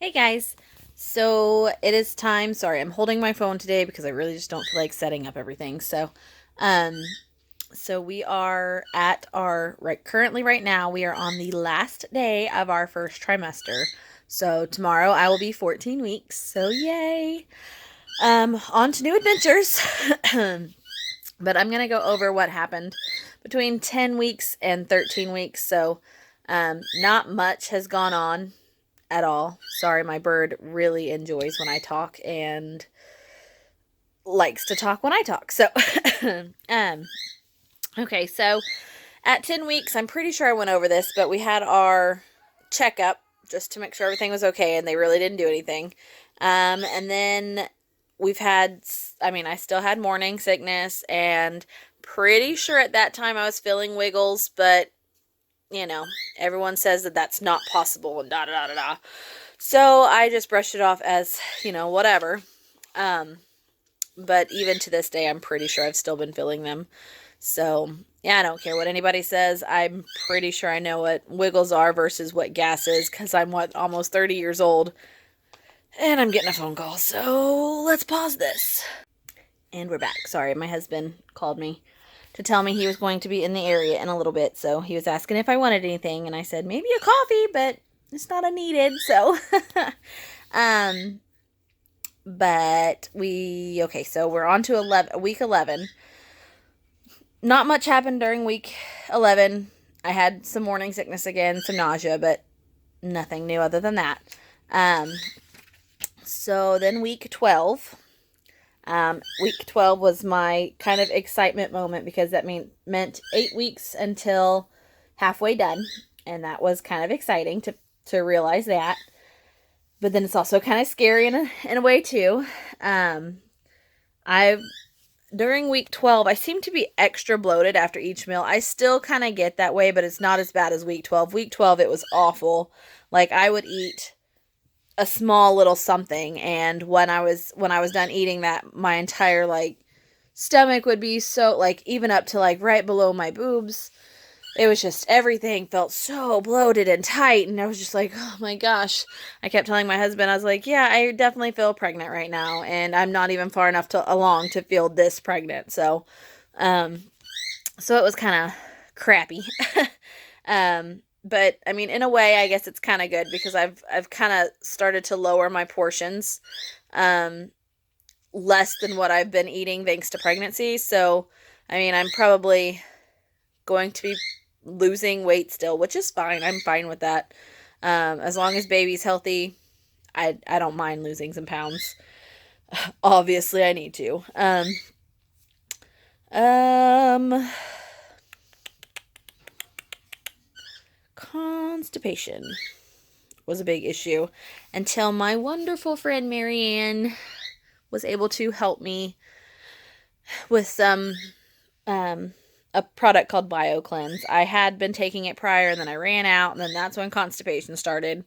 Hey guys, so it is time. Sorry, I'm holding my phone today because I really just don't feel like setting up everything. Um, so we are at our currently right now we are on the last day of our first trimester. So tomorrow I will be 14 weeks. So yay! On to new adventures. But I'm gonna go over what happened between 10 weeks and 13 weeks. So, not much has gone on at all. Sorry, my bird really enjoys when I talk and likes to talk when I talk. So, um, okay, so at 10 weeks, I'm pretty sure I went over this, but we had our checkup just to make sure everything was okay, and they really didn't do anything. And then we've had, I still had morning sickness, and pretty sure at that time I was feeling wiggles, but everyone says that that's not possible and da da da da da. So I just brushed it off as, whatever. Um, but even to this day, I'm pretty sure I've still been feeling them. So, yeah, I don't care what anybody says. I'm pretty sure I know what wiggles are versus what gas is because I'm, almost 30 years old. And I'm getting a phone call. So, let's pause this. And we're back. Sorry, my husband called me to tell me he was going to be in the area in a little bit. So, he was asking if I wanted anything. And I said, maybe a coffee, but it's not a needed. So, um, so we're on to week 11. Not much happened during week 11. I had some morning sickness again, some nausea, but nothing new other than that. So then week 12. Week 12 was my kind of excitement moment because that meant 8 weeks until halfway done. And that was kind of exciting to realize that. But then it's also kind of scary in a way too. During week 12, I seem to be extra bloated after each meal. I still kind of get that way, but it's not as bad as week 12. Week 12, it was awful. Like, I would eat a small little something, and when I was done eating that, my entire, stomach would be so, even up to, right below my boobs. It was just, everything felt so bloated and tight, and I was just like, oh my gosh. I kept telling my husband, I was like, yeah, I definitely feel pregnant right now, and I'm not even far enough along to feel this pregnant, so it was kind of crappy. But, in a way, I guess it's kind of good, because I've kind of started to lower my portions, less than what I've been eating thanks to pregnancy, so, I'm probably going to be losing weight still, which is fine. I'm fine with that. As long as baby's healthy, I don't mind losing some pounds. Obviously, I need to. Constipation was a big issue until my wonderful friend Marianne was able to help me with some a product called BioCleanse. I had been taking it prior, and then I ran out, and then that's when constipation started.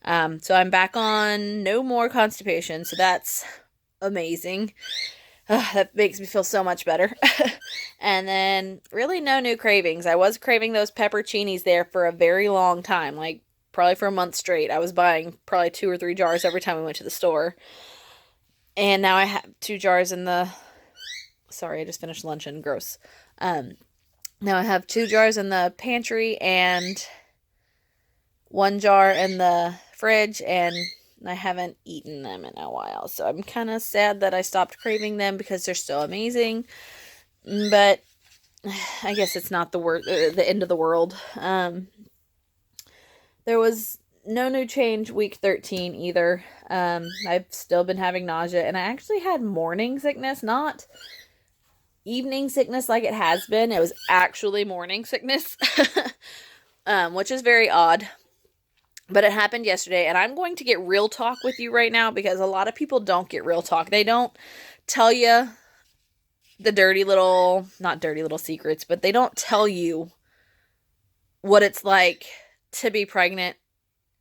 So I'm back on no more constipation, so that's amazing. That makes me feel so much better. And then really no new cravings. I was craving those pepperoncinis there for a very long time, probably for a month straight. I was buying probably 2 or 3 jars every time we went to the store. And now I have 2 jars in the... Sorry, I just finished luncheon. Gross. Now I have 2 jars in the pantry and 1 jar in the fridge, and I haven't eaten them in a while. So I'm kind of sad that I stopped craving them because they're still amazing. But I guess it's not the end of the world. There was no new change week 13 either. I've still been having nausea, and I actually had morning sickness, not evening sickness like it has been. It was actually morning sickness, which is very odd. But it happened yesterday, and I'm going to get real talk with you right now because a lot of people don't get real talk. They don't tell you the not dirty little secrets, but they don't tell you what it's like to be pregnant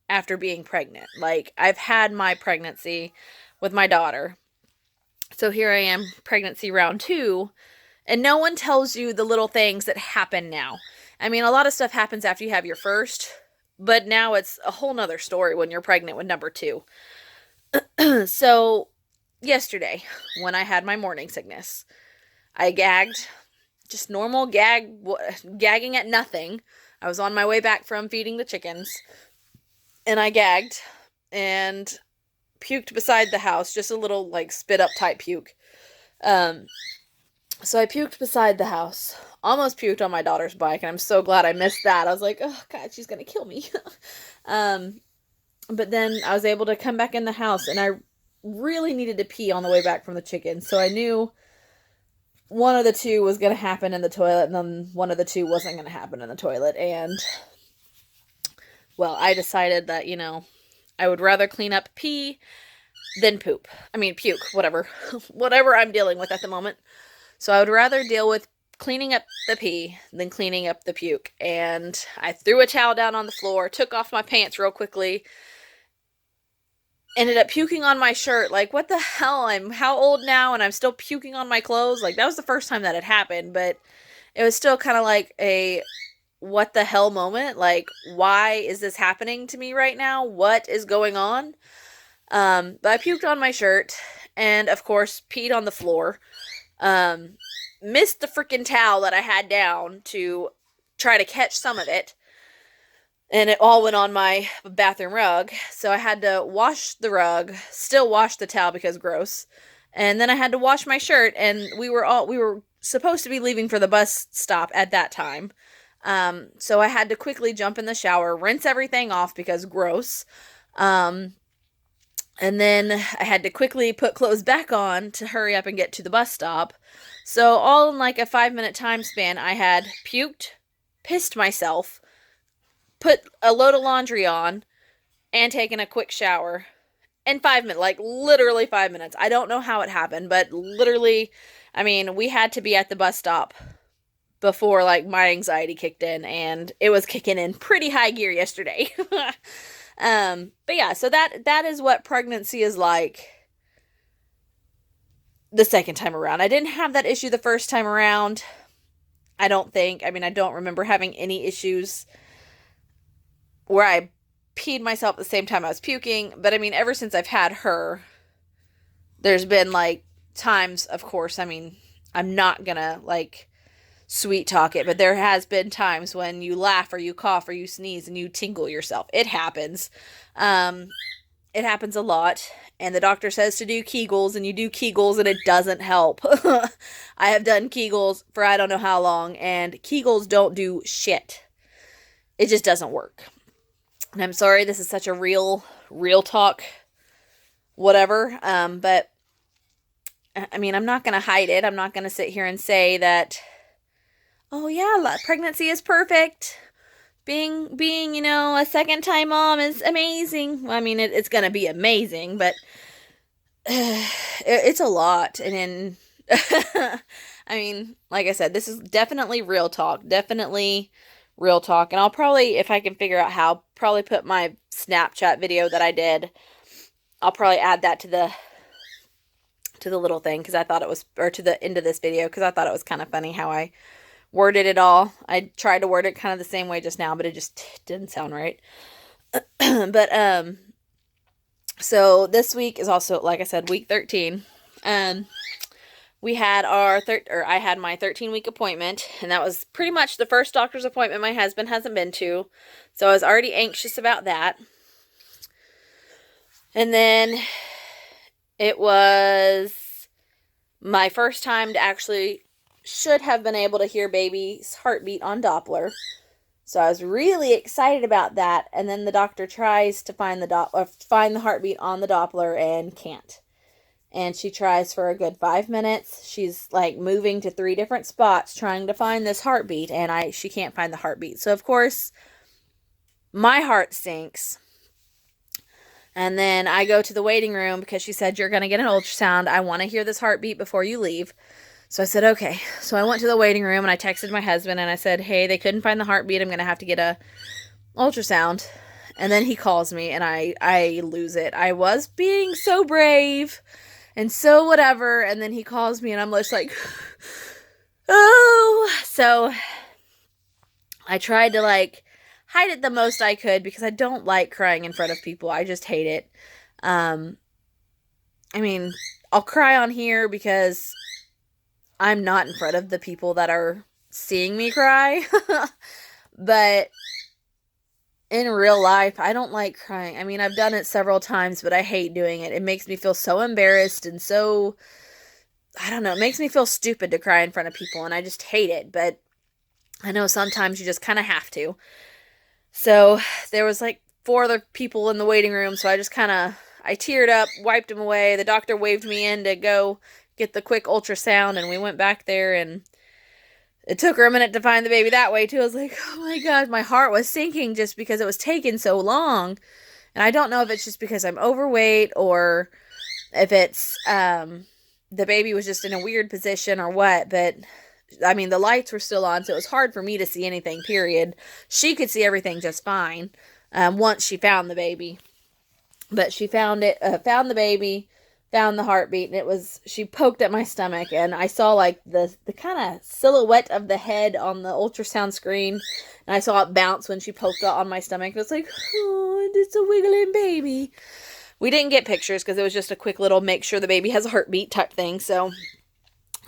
after being pregnant. I've had my pregnancy with my daughter. So here I am, pregnancy round 2, and no one tells you the little things that happen now. A lot of stuff happens after you have your first, But now it's a whole nother story when you're pregnant with number 2. So yesterday, when I had my morning sickness, I gagged, just normal gagging at nothing. I was on my way back from feeding the chickens, and I gagged and puked beside the house, just a little like spit up type puke. So I puked beside the house, almost puked on my daughter's bike, and I'm so glad I missed that. I was like, oh God, she's gonna kill me. But then I was able to come back in the house, and I really needed to pee on the way back from the chickens, so I knew one of the two was going to happen in the toilet, and then one of the two wasn't going to happen in the toilet, and, well, I decided that, I would rather clean up pee than puke, whatever, whatever I'm dealing with at the moment. So I would rather deal with cleaning up the pee than cleaning up the puke, and I threw a towel down on the floor, took off my pants real quickly, ended up puking on my shirt. Like, what the hell? I'm how old now and I'm still puking on my clothes? Like, that was the first time that had happened, but it was still kind of like a what the hell moment. Like, why is this happening to me right now? What is going on? But I puked on my shirt and, of course, peed on the floor. Missed the freaking towel that I had down to try to catch some of it. And it all went on my bathroom rug. So I had to wash the rug, still wash the towel because gross. And then I had to wash my shirt, and we were supposed to be leaving for the bus stop at that time. So I had to quickly jump in the shower, rinse everything off because gross. And then I had to quickly put clothes back on to hurry up and get to the bus stop. So all in like a 5-minute time span, I had puked, pissed myself, put a load of laundry on, and taken a quick shower in 5 minutes, like literally 5 minutes. I don't know how it happened, but literally, we had to be at the bus stop before like my anxiety kicked in, and it was kicking in pretty high gear yesterday. But yeah, so that is what pregnancy is like the second time around. I didn't have that issue the first time around. I don't think. I don't remember having any issues where I peed myself at the same time I was puking. But ever since I've had her, there's been like times, of course, I'm not gonna like sweet talk it, but there has been times when you laugh or you cough or you sneeze and you tingle yourself. It happens. It happens a lot. And the doctor says to do Kegels, and you do Kegels and it doesn't help. I have done Kegels for I don't know how long, and Kegels don't do shit. It just doesn't work. And I'm sorry, this is such a real talk, whatever. But I'm not going to hide it. I'm not going to sit here and say that, oh yeah, pregnancy is perfect. Being, a second time mom is amazing. Well, it's going to be amazing, but it's a lot. And then, like I said, this is definitely real talk. Definitely real talk. And I'll probably, if I can figure out how, probably put my Snapchat video that I did. I'll probably add that to the little thing, because I thought it was, or to the end of this video, because I thought it was kind of funny how I worded it all. I tried to word it kind of the same way just now, but it just didn't sound right. But so this week is also, like I said, week 13. We had I had my 13-week appointment, and that was pretty much the first doctor's appointment my husband hasn't been to. So I was already anxious about that. And then it was my first time to actually should have been able to hear baby's heartbeat on Doppler. So I was really excited about that. And then the doctor tries to find the heartbeat on the Doppler and can't. And she tries for a good 5 minutes. She's like moving to 3 different spots trying to find this heartbeat, and she can't find the heartbeat. So of course, my heart sinks. And then I go to the waiting room because she said, you're going to get an ultrasound. I want to hear this heartbeat before you leave. So I said, okay. So I went to the waiting room and I texted my husband and I said, hey, they couldn't find the heartbeat. I'm going to have to get a ultrasound. And then he calls me and I lose it. I was being so brave and so whatever. And then he calls me and I'm just like, oh. So I tried to like hide it the most I could because I don't like crying in front of people. I just hate it. Um, I mean, I'll cry on here because I'm not in front of the people that are seeing me cry. But in real life, I don't like crying. I mean, I've done it several times, but I hate doing it. It makes me feel so embarrassed and so, I don't know, it makes me feel stupid to cry in front of people, and I just hate it. But I know sometimes you just kind of have to. So there was like 4 other people in the waiting room, so I teared up, wiped them away. The doctor waved me in to go get the quick ultrasound, and we went back there, and it took her a minute to find the baby that way, too. I was like, oh my God, my heart was sinking just because it was taking so long. And I don't know if it's just because I'm overweight or if it's the baby was just in a weird position or what. But, I mean, the lights were still on, so it was hard for me to see anything, period. She could see everything just fine once she found the baby. But she found the baby, found the heartbeat, and she poked at my stomach, and I saw like the kind of silhouette of the head on the ultrasound screen, and I saw it bounce when she poked it on my stomach. It was like, oh, it's a wiggling baby. We didn't get pictures because it was just a quick little make sure the baby has a heartbeat type thing. So,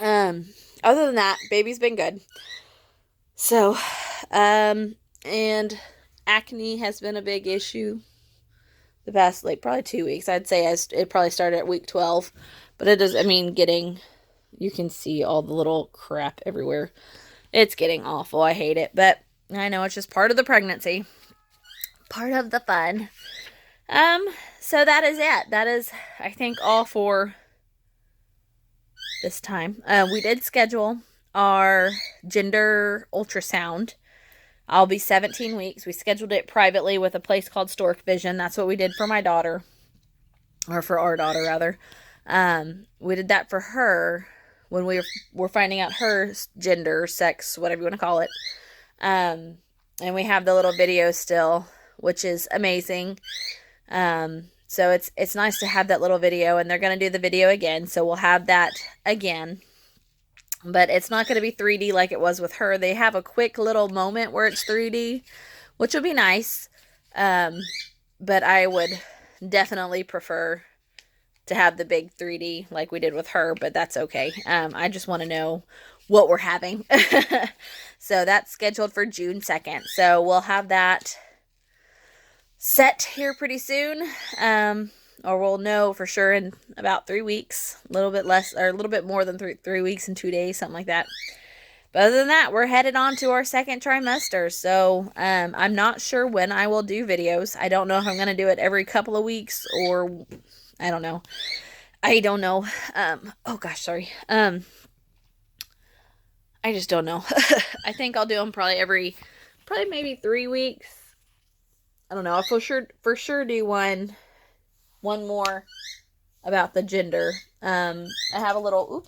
other than that, baby's been good. So, and acne has been a big issue the past, like, probably 2 weeks. I'd say it probably started at week 12. But it does, I mean, you can see all the little crap everywhere. It's getting awful. I hate it. But I know it's just part of the pregnancy. Part of the fun. So that is it. That is, I think, all for this time. We did schedule our gender ultrasound. I'll be 17 weeks. We scheduled it privately with a place called Stork Vision. That's what we did for my daughter. Or for our daughter, rather. We did that for her when we were finding out her gender, sex, whatever you want to call it. And we have the little video still, which is amazing. So it's nice to have that little video, and they're going to do the video again. So we'll have that again. But it's not going to be 3D like it was with her. They have a quick little moment where it's 3D, which would be nice. But I would definitely prefer to have the big 3D like we did with her, but that's okay. I just want to know what we're having. So that's scheduled for June 2nd. So we'll have that set here pretty soon. Or we'll know for sure in about 3 weeks, a little bit less or a little bit more than 3 weeks and 2 days, something like that. But other than that, we're headed on to our second trimester. So I'm not sure when I will do videos. I don't know if I'm going to do it every couple of weeks or I don't know. Oh gosh, sorry. I just don't know. I think I'll do them probably maybe 3 weeks. I don't know. I'll for sure do one more about the gender. I have a little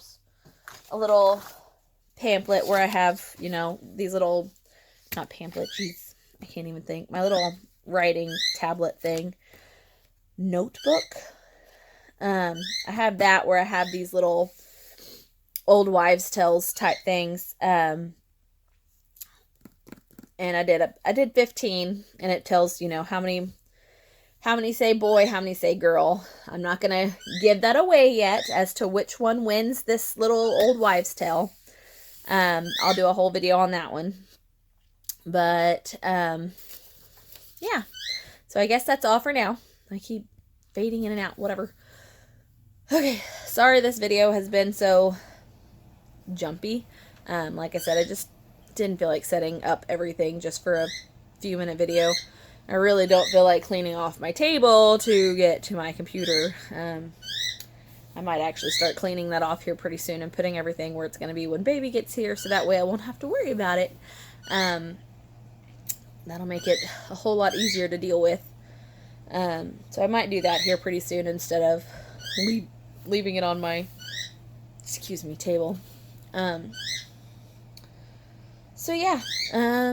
pamphlet where I have, these little, not pamphlet, jeez, I can't even think. My little writing tablet thing. Notebook. I have that where I have these little old wives' tales type things. And I did 15, and it tells, how many say boy, how many say girl. I'm not going to give that away yet as to which one wins this little old wives' tale. I'll do a whole video on that one. But, yeah. So I guess that's all for now. I keep fading in and out, whatever. Okay, sorry this video has been so jumpy. Like I said, I just didn't feel like setting up everything just for a few minute video. I really don't feel like cleaning off my table to get to my computer. I might actually start cleaning that off here pretty soon and putting everything where it's going to be when baby gets here, so that way I won't have to worry about it. That'll make it a whole lot easier to deal with. So I might do that here pretty soon instead of leaving it on my, table. So yeah,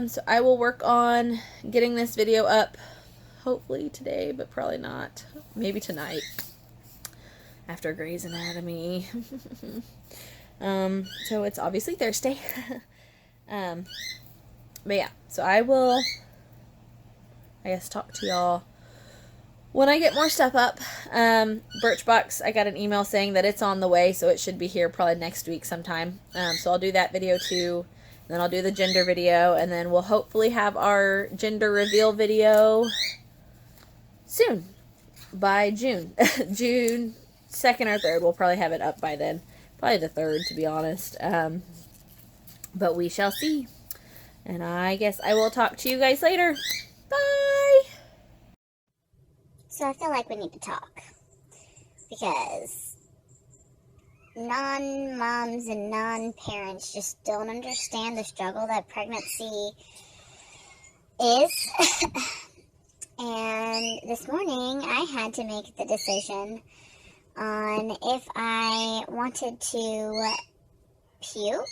so I will work on getting this video up, hopefully today, but probably not. Maybe tonight, after Grey's Anatomy. So it's obviously Thursday. But yeah, so I will I guess talk to y'all when I get more stuff up. Birchbox, I got an email saying that it's on the way, so it should be here probably next week sometime. So I'll do that video too. Then I'll do the gender video, and then we'll hopefully have our gender reveal video soon, by June. June 2nd or 3rd. We'll probably have it up by then. Probably the 3rd, to be honest. But we shall see. And I guess I will talk to you guys later. Bye! So I feel like we need to talk, because non-moms and non-parents just don't understand the struggle that pregnancy is. And this morning I had to make the decision on if I wanted to puke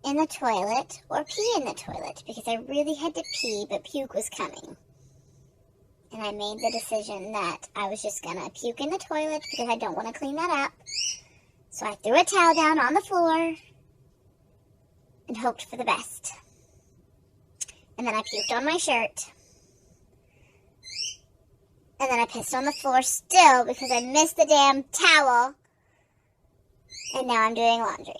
in the toilet or pee in the toilet, because I really had to pee, but puke was coming. And I made the decision that I was just going to puke in the toilet because I don't want to clean that up. So I threw a towel down on the floor and hoped for the best. And then I puked on my shirt. And then I pissed on the floor still because I missed the damn towel. And now I'm doing laundry.